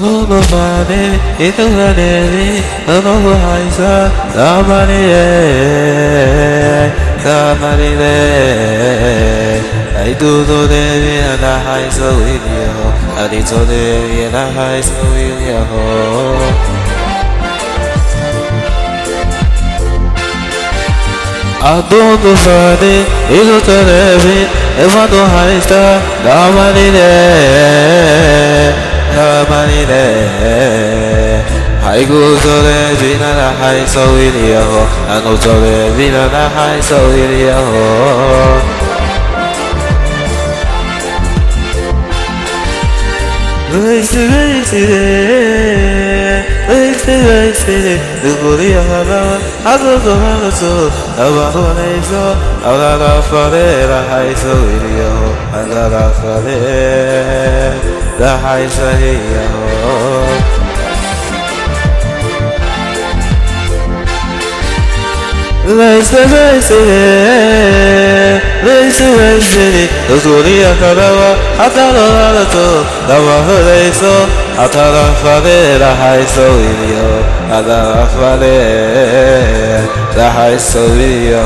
no money, it's a money, no no highsa, the money, the money. I do the day and I high so with you. I did so day and I high so with you. I don't know funny, it's not a living, if I don't high star, the money there, the money there. I go to the villa, high so with you. I go to the villa, high so with you. Race, the body of a I don't know so. I want to make so. I got for it, a high so video. I got for it, the high so video. Race, the story of Karawa, I don't know, the one so. I thought of it, the high so video. I thought of it, the high so video.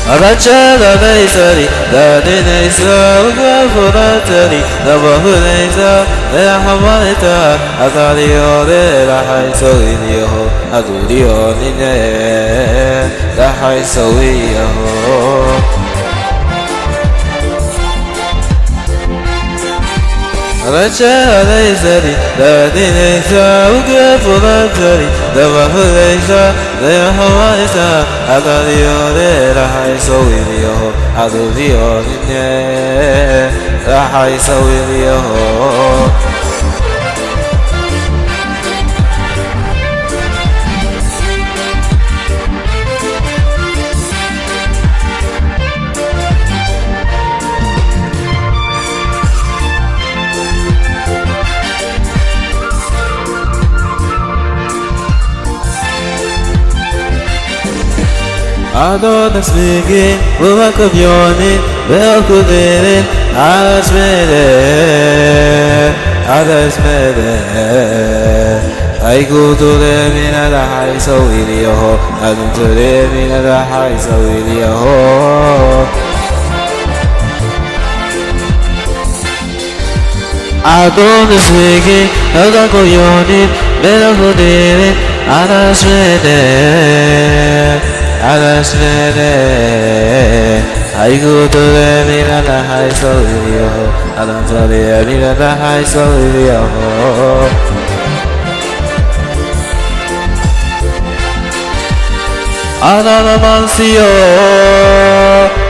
I got the nursery, the dinner is over for the telly, the one is up, the Hamanita, I thought the other, the high so video. I do the only the high so video. The nursery, the dinner is over for the telly, the one is up, the Hamanita, I thought the other, the high so video. I do the only the high so video. I don't speak it, but I could yawn it, well could it, I smell it, I smell it. I go to them in a high so video, I go to them in a high so video. I don't speak it, I don't go yawn it, well could it, I smell it. I go to the Miranda High so video. I don't tell the Miranda High so video. Another man see you,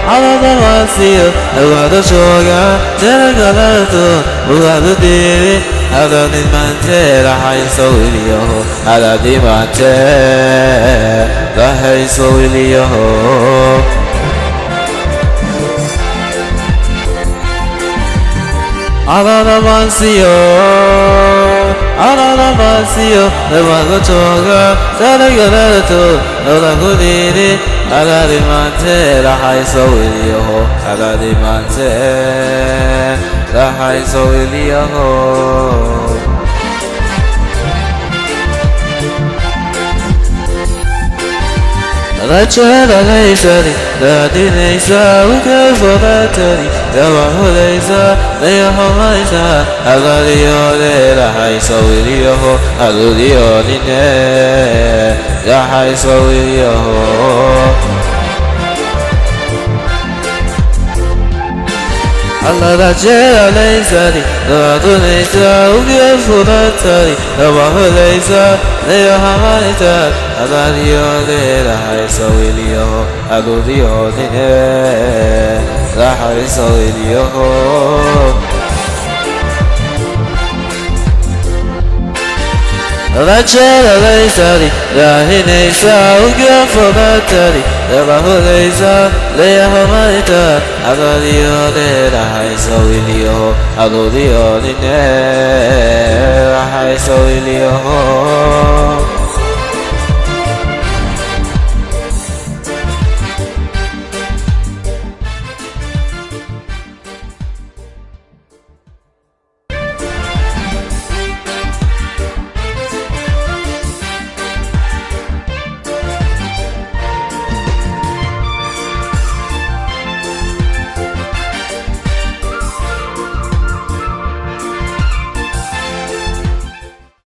another man see you. I got the sugar, then I got the who got the day. I don't need my tail, high so video. I don't need my tail, the high so video. Another man see you, another man see you. The one who told her, that I got the other who did it. I got the man tail, the high so video. I got the man tail, the high so video. The child of nation, the dinner we go for the telly, the one who lays up, they are home like that. I got the other, high so video, I do the ordinary, the high so video. Allah the child of nation, the donation we go for the telly, the one who lays up, they are home like that. I got the other, high so video. I do the ordinary, the high so video. The child of the study, the nation we go for the telly, the one who lays up, they are home like that. I got the other, high so video. I do the ordinary, the high so video.